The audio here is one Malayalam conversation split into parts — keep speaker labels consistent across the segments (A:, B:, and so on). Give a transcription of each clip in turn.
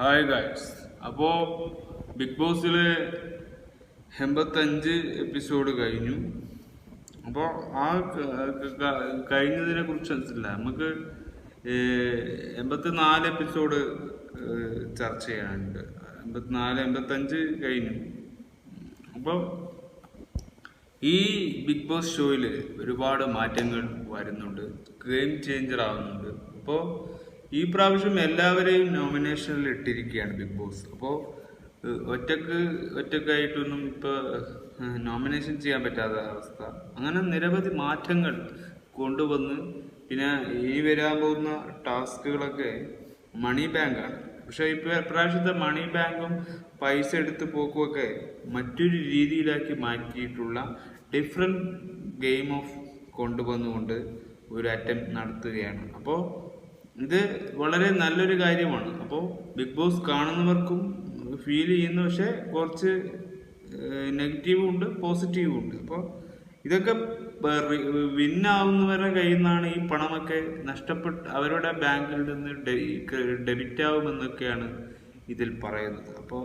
A: ഹായ് ഗൈസ്, അപ്പോൾ ബിഗ് ബോസിലെ 85 എപ്പിസോഡ് കഴിഞ്ഞു. അപ്പോൾ ആ കഴിഞ്ഞതിനെ കുറിച്ച് മനസ്സില്ല, നമുക്ക് 84 എപ്പിസോഡ് ചർച്ച ചെയ്യാനുണ്ട്. 85 കഴിഞ്ഞു. അപ്പോൾ ഈ ബിഗ് ബോസ് ഷോയിൽ ഒരുപാട് മാറ്റങ്ങൾ വരുന്നുണ്ട്, ഗെയിം ചേഞ്ചർ ആവുന്നുണ്ട്. അപ്പോൾ ഈ പ്രാവശ്യം എല്ലാവരെയും നോമിനേഷനിൽ ഇട്ടിരിക്കുകയാണ് ബിഗ് ബോസ്. അപ്പോൾ ഒറ്റക്കായിട്ടൊന്നും ഇപ്പോൾ നോമിനേഷൻ ചെയ്യാൻ പറ്റാത്ത അവസ്ഥ. അങ്ങനെ നിരവധി മാറ്റങ്ങൾ കൊണ്ടുവന്ന് പിന്നെ ഈ വരാൻ പോകുന്ന ടാസ്കുകളൊക്കെ മണി ബാങ്കാണ്. പക്ഷേ ഇപ്പോൾ ഇപ്രാവശ്യത്തെ മണി ബാങ്കും പൈസ എടുത്ത് പോക്കുമൊക്കെ മറ്റൊരു രീതിയിലാക്കി മാറ്റിയിട്ടുള്ള ഡിഫറെൻറ്റ് ഗെയിം ഓഫ് കൊണ്ടുവന്നുകൊണ്ട് ഒരു അറ്റംപ്റ്റ് നടത്തുകയാണ്. അപ്പോൾ ഇത് വളരെ നല്ലൊരു കാര്യമാണ്. അപ്പോൾ ബിഗ് ബോസ് കാണുന്നവർക്കും ഫീൽ ചെയ്യുന്നു, പക്ഷേ കുറച്ച് നെഗറ്റീവും ഉണ്ട്, പോസിറ്റീവും ഉണ്ട്. അപ്പോൾ ഇതൊക്കെ വിന്നാവുന്നവരുടെ കയ്യിൽ നിന്നാണ് ഈ പണമൊക്കെ നഷ്ടപ്പെട്ട് അവരുടെ ബാങ്കിൽ നിന്ന് ഡെബിറ്റ് ആവുമെന്നൊക്കെയാണ് ഇതിൽ പറയുന്നത്. അപ്പോൾ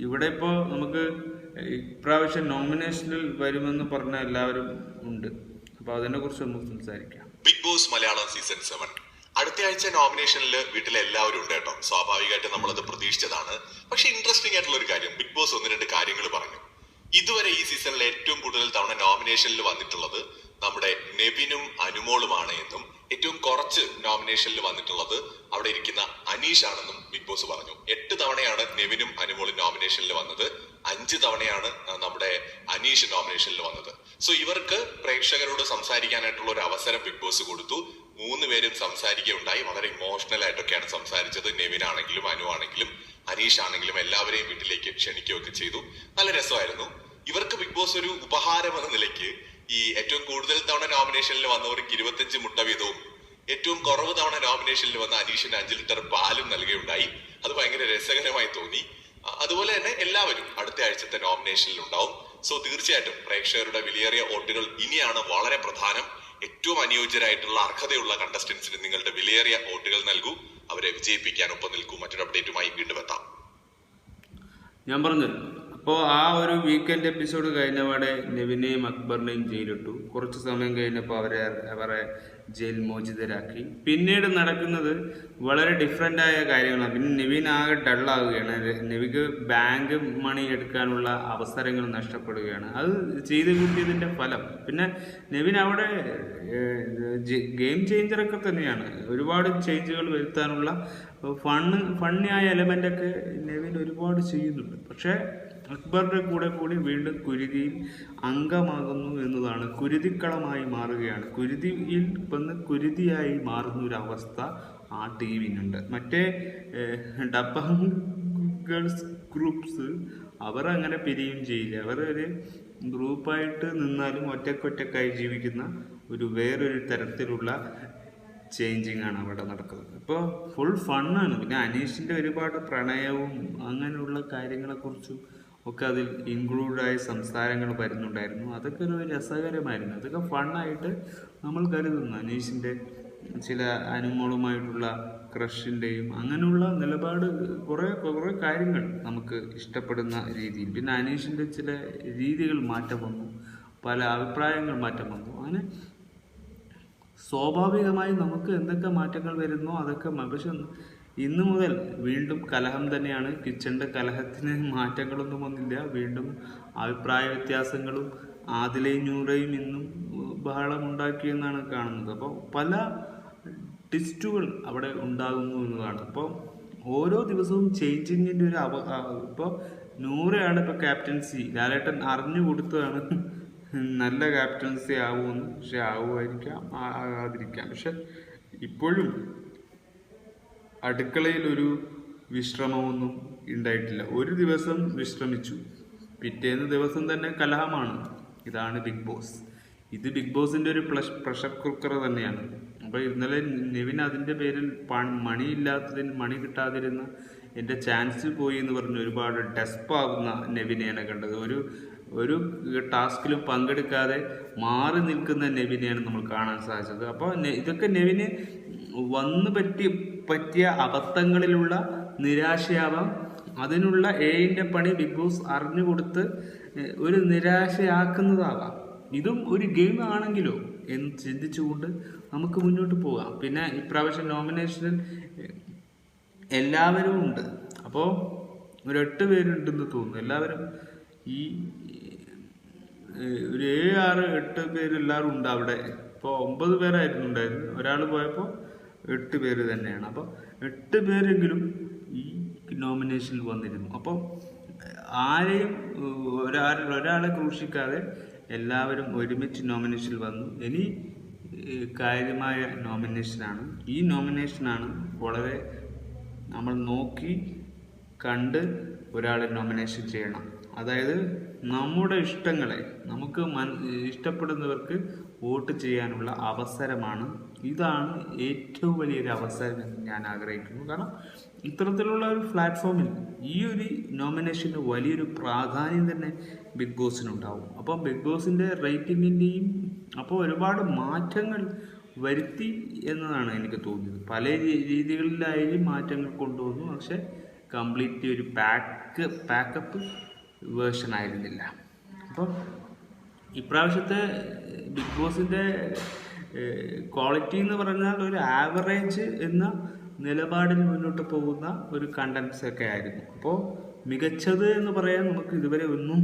A: ഇവിടെ ഇപ്പോൾ നമുക്ക് ഇപ്രാവശ്യം നോമിനേഷനിൽ വരുമെന്ന് പറഞ്ഞ എല്ലാവരും ഉണ്ട്. അപ്പോൾ അതിനെ കുറിച്ച് നമുക്ക് സംസാരിക്കാം.
B: ബിഗ് ബോസ് മലയാളം സീസൺ 7 അടുത്ത ആഴ്ച നോമിനേഷനിൽ വീട്ടിലെ എല്ലാവരും ഉണ്ട് കേട്ടോ. സ്വാഭാവികമായിട്ട് നമ്മളത് പ്രതീക്ഷിച്ചതാണ്. പക്ഷെ ഇൻട്രസ്റ്റിംഗ് ആയിട്ടുള്ള ഒരു കാര്യം, ബിഗ് ബോസ് 1-2 കാര്യങ്ങൾ പറഞ്ഞു. ഇതുവരെ ഈ സീസണിൽ ഏറ്റവും കൂടുതൽ തവണ നോമിനേഷനിൽ വന്നിട്ടുള്ളത് നമ്മുടെ നെവിനും അനുമോളുമാണ് എന്നും ഏറ്റവും കുറച്ച് നോമിനേഷനിൽ വന്നിട്ടുള്ളത് അവിടെ ഇരിക്കുന്ന അനീഷ് ആണെന്നും ബിഗ് ബോസ് പറഞ്ഞു. 8 തവണയാണ് നെവിനും അനുമോളും നോമിനേഷനിൽ വന്നത്, 5 തവണയാണ് നമ്മുടെ അനീഷ് നോമിനേഷനിൽ വന്നത്. സോ ഇവർക്ക് പ്രേക്ഷകരോട് സംസാരിക്കാനായിട്ടുള്ള ഒരു അവസരം ബിഗ് ബോസ് കൊടുത്തു. 3 പേരും സംസാരിക്കുകയുണ്ടായി. വളരെ ഇമോഷണൽ ആയിട്ടൊക്കെയാണ് സംസാരിച്ചത്. നെവിൻ ആണെങ്കിലും അനു ആണെങ്കിലും അനീഷ് ആണെങ്കിലും എല്ലാവരെയും വീട്ടിലേക്ക് ക്ഷണിക്കുകയൊക്കെ ചെയ്തു. നല്ല രസമായിരുന്നു. ഇവർക്ക് ബിഗ് ബോസ് ഒരു ഉപഹാരം എന്ന നിലയ്ക്ക് ഈ ഏറ്റവും കൂടുതൽ തവണ നോമിനേഷനിൽ വന്നവർക്ക് 25 മുട്ട വീതവും ഏറ്റവും കുറവ് തവണ നോമിനേഷനിൽ വന്ന അനീഷിന് 5 ലിറ്റർ പാലും നൽകുകയുണ്ടായി. അത് ഭയങ്കര രസകരമായി തോന്നി. അതുപോലെ തന്നെ എല്ലാവരും അടുത്ത ആഴ്ചത്തെ നോമിനേഷനിൽ ഉണ്ടാവും. സോ തീർച്ചയായിട്ടും പ്രേക്ഷകരുടെ വിലയേറിയ വോട്ടുകൾ ഇനിയാണ് വളരെ പ്രധാനം. ഏറ്റവും അനുയോജ്യരായിട്ടുള്ള അർഹതയുള്ള കണ്ടസ്റ്റൻസിന് നിങ്ങളുടെ വിലയേറിയ വോട്ടുകൾ നൽകൂ, അവരെ വിജയിപ്പിക്കാൻ ഒപ്പം നിൽക്കൂ. മറ്റൊരു അപ്ഡേറ്റുമായി വീണ്ടും എത്താം.
A: ഞാൻ പറഞ്ഞു, അപ്പോൾ ആ ഒരു വീക്കെൻഡ് എപ്പിസോഡ് കഴിഞ്ഞപാടെ നെവിനെയും അക്ബറിനെയും ജയിലിട്ടു. കുറച്ച് സമയം കഴിഞ്ഞപ്പോൾ അവരെ ജയിൽ മോചിതരാക്കി. പിന്നീട് നടക്കുന്നത് വളരെ ഡിഫറെൻ്റ് ആയ കാര്യങ്ങളാണ്. പിന്നെ നെവിൻ ആകെ ഡള്ളാവുകയാണ്. നെവിക്ക് ബാങ്ക് മണി എടുക്കാനുള്ള അവസരങ്ങൾ നഷ്ടപ്പെടുകയാണ്. അത് ചെയ്ത് കൂട്ടിയതിൻ്റെ ഫലം. പിന്നെ നെവിൻ അവിടെ ഗെയിം ചേഞ്ചറൊക്കെ തന്നെയാണ്. ഒരുപാട് ചേഞ്ചുകൾ വരുത്താനുള്ള ഫണ്ണിയായ എലമെൻ്റൊക്കെ നെവിൻ ഒരുപാട് ചെയ്യുന്നുണ്ട്. പക്ഷേ അക്ബറിൻ്റെ കൂടി വീണ്ടും കുരുതിയിൽ അംഗമാകുന്നു എന്നതാണ്. കുരുതിക്കളമായി മാറുകയാണ്. കുരുതിയിൽ വന്ന് കുരുതിയായി മാറുന്ന ഒരു അവസ്ഥ ആ ടീമിനുണ്ട്. മറ്റേ ഡബ്ബാങ് ഗേൾസ് ഗ്രൂപ്പ്സ് അവർ അങ്ങനെ പിരിയും ചെയ്യില്ല. അവർ ഒരു ഗ്രൂപ്പായിട്ട് നിന്നാലും ഒറ്റക്കൊറ്റക്കായി ജീവിക്കുന്ന വേറൊരു തരത്തിലുള്ള ചേഞ്ചിങ് ആണ് അവിടെ നടക്കുന്നത്. ഇപ്പോൾ ഫുൾ ഫണ്ണാണ്. പിന്നെ അനീഷിൻ്റെ ഒരുപാട് പ്രണയവും അങ്ങനെയുള്ള കാര്യങ്ങളെക്കുറിച്ചും ഒക്കെ അതിൽ ഇൻക്ലൂഡായ സംസാരങ്ങൾ വരുന്നുണ്ടായിരുന്നു. അതൊക്കെ ഒരു രസകരമായിരുന്നു. അതൊക്കെ ഫണ്ണായിട്ട് നമ്മൾ കരുതുന്നു. അനീഷിൻ്റെ ചില അനുമോളുമായിട്ടുള്ള ക്രഷിൻ്റെയും അങ്ങനെയുള്ള നിലപാട് കുറേ കാര്യങ്ങൾ നമുക്ക് ഇഷ്ടപ്പെടുന്ന രീതിയിൽ. പിന്നെ അനീഷിൻ്റെ ചില രീതികൾ മാറ്റം വന്നു, പല അഭിപ്രായങ്ങൾ മാറ്റം വന്നു. അങ്ങനെ സ്വാഭാവികമായി നമുക്ക് എന്തൊക്കെ മാറ്റങ്ങൾ വരുന്നോ അതൊക്കെ. പക്ഷെ ഇന്ന് മുതൽ വീണ്ടും കലഹം തന്നെയാണ്. കിച്ചണിൻ്റെ കലഹത്തിന് മാറ്റങ്ങളൊന്നും വന്നില്ല. വീണ്ടും അഭിപ്രായ വ്യത്യാസങ്ങളും ആദിലയും നൂറയും ഇന്നും ബഹളമുണ്ടാക്കിയെന്നാണ് കാണുന്നത്. അപ്പോൾ പല ട്വിസ്റ്റുകൾ അവിടെ ഉണ്ടാകുന്നു എന്നതാണ്. അപ്പോൾ ഓരോ ദിവസവും ചേഞ്ചിങ്ങിൻ്റെ ഒരു ഇപ്പോൾ നൂറയാണ് ഇപ്പോൾ ക്യാപ്റ്റൻസി. ലാലേട്ടൻ അറിഞ്ഞു കൊടുത്തതാണ് നല്ല ക്യാപ്റ്റൻസി ആവുമെന്ന്. പക്ഷെ ആവുമായിരിക്കാം, ആകാതിരിക്കാം. പക്ഷെ ഇപ്പോഴും അടുക്കളയിൽ ഒരു വിശ്രമമൊന്നും ഉണ്ടായിട്ടില്ല. ഒരു ദിവസം വിശ്രമിച്ചു, പിറ്റേന്ന് ദിവസം തന്നെ കലഹമാണ്. ഇതാണ് ബിഗ് ബോസ്. ഇത് ബിഗ് ബോസിൻ്റെ ഒരു പ്രഷർ കുക്കർ തന്നെയാണ്. അപ്പോൾ ഇന്നലെ നെവിൻ അതിൻ്റെ പേരിൽ മണി കിട്ടാതിരുന്ന എൻ്റെ ചാൻസ് പോയി എന്ന് പറഞ്ഞ് ഒരുപാട് ഡെസ്പാകുന്ന നെവിനെയാണ് കണ്ടത്. ഒരു ഒരു ടാസ്കിലും പങ്കെടുക്കാതെ മാറി നിൽക്കുന്ന നെവിനെയാണ് നമ്മൾ കാണാൻ സാധിച്ചത്. അപ്പോൾ ഇതൊക്കെ നെവിന് വന്നു പറ്റിയ അബദ്ധങ്ങളിലുള്ള നിരാശയാവാം. അതിനുള്ള എയിൻ്റെ പണി ബിഗ് ബോസ് അറിഞ്ഞു കൊടുത്ത് ഒരു നിരാശയാക്കുന്നതാവാം. ഇതും ഒരു ഗെയിം ആണെങ്കിലോ എന്ന് ചിന്തിച്ചുകൊണ്ട് നമുക്ക് മുന്നോട്ട് പോകാം. പിന്നെ ഇപ്രാവശ്യം നോമിനേഷനിൽ എല്ലാവരും ഉണ്ട്. അപ്പോൾ ഒരു 8 പേരുണ്ടെന്ന് തോന്നുന്നു. എല്ലാവരും ഈ ഒരു 7, 6, 8 പേര് എല്ലാവരും ഉണ്ട് അവിടെ. ഇപ്പോൾ 9 പേരായിരുന്നു ഉണ്ടായിരുന്നു. ഒരാൾ പോയപ്പോൾ 8 പേര് തന്നെയാണ്. അപ്പോൾ 8 പേരെങ്കിലും ഈ നോമിനേഷനിൽ വന്നിരുന്നു. അപ്പോൾ ആരെയും ഒരാളെ ക്രൂശിക്കാതെ എല്ലാവരും ഒരുമിച്ച് നോമിനേഷനിൽ വന്നു. ഇനി കാര്യമായ നോമിനേഷനാണ്. ഈ നോമിനേഷനാണ് വളരെ നമ്മൾ നോക്കി കണ്ട് ഒരാളെ നോമിനേഷൻ ചെയ്യണം. അതായത് നമ്മുടെ ഇഷ്ടങ്ങളെ നമുക്ക് ഇഷ്ടപ്പെടുന്നവർക്ക് വോട്ട് ചെയ്യാനുള്ള അവസരമാണ്. ഇതാണ് ഏറ്റവും വലിയൊരു അവസരം എന്ന് ഞാൻ ആഗ്രഹിക്കുന്നു. കാരണം ഇത്തരത്തിലുള്ള ഒരു പ്ലാറ്റ്ഫോമിൽ ഈ ഒരു നോമിനേഷന് വലിയൊരു പ്രാധാന്യം തന്നെ ബിഗ് ബോസിനുണ്ടാവും. അപ്പോൾ ബിഗ് ബോസിൻ്റെ റേറ്റിങ്ങിൻ്റെയും അപ്പോൾ ഒരുപാട് മാറ്റങ്ങൾ വരുത്തി എന്നതാണ് എനിക്ക് തോന്നിയത്. പല രീതികളിലായി മാറ്റങ്ങൾ കൊണ്ടുവന്നു. പക്ഷെ കംപ്ലീറ്റ് ഒരു പാക്കപ്പ് വേർഷൻ ആയിരുന്നില്ല. അപ്പം ഇപ്രാവശ്യത്തെ ബിഗ് ബോസിൻ്റെ ക്വാളിറ്റി എന്ന് പറഞ്ഞാൽ ഒരു ആവറേജ് എന്ന നിലപാടിൽ മുന്നോട്ട് പോകുന്ന ഒരു കണ്ടൻസ് ഒക്കെ ആയിരുന്നു. അപ്പോൾ മികച്ചത് എന്ന് പറയാൻ നമുക്ക് ഇതുവരെ ഒന്നും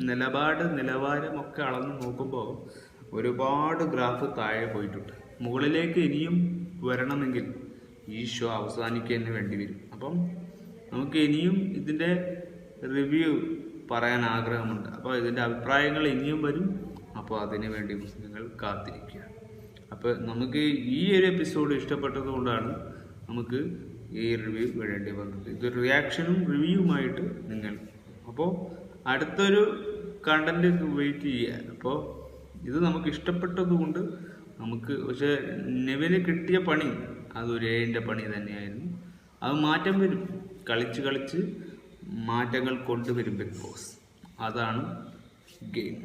A: നിലവാരമൊക്കെ അളന്ന് നോക്കുമ്പോൾ ഒരുപാട് ഗ്രാഫ് താഴെ പോയിട്ടുണ്ട്. മുകളിലേക്ക് ഇനിയും വരണമെങ്കിൽ ഈ ഷോ അവസാനിക്കാൻ വേണ്ടി വരും. അപ്പം നമുക്ക് ഇനിയും ഇതിൻ്റെ റിവ്യൂ പറയാൻ ആഗ്രഹമുണ്ട്. അപ്പോൾ ഇതിൻ്റെ അഭിപ്രായങ്ങൾ ഇനിയും വരും. അപ്പോൾ അതിനു വേണ്ടി നിങ്ങൾ കാത്തിരിക്കുക. അപ്പോൾ നമുക്ക് ഈ ഒരു എപ്പിസോഡ് ഇഷ്ടപ്പെട്ടത് കൊണ്ടാണ് നമുക്ക് ഈ റിവ്യൂ വിടേണ്ടി വന്നത്. ഇത് റിയാക്ഷനും റിവ്യൂവുമായിട്ട് നിങ്ങൾ അപ്പോൾ അടുത്തൊരു കണ്ടന്റ് വെയിറ്റ് ചെയ്യുക. അപ്പോൾ ഇത് നമുക്ക് ഇഷ്ടപ്പെട്ടത് കൊണ്ട് നമുക്ക് പക്ഷേ നെവിന് കിട്ടിയ പണി അതൊരു ഏഴിൻ്റെ പണി തന്നെയായിരുന്നു. അത് മാറ്റം വരും. കളിച്ച് മാറ്റങ്ങൾ കൊണ്ടുവരും ബിഗ് ബോസ്. അതാണ് ഗെയിം.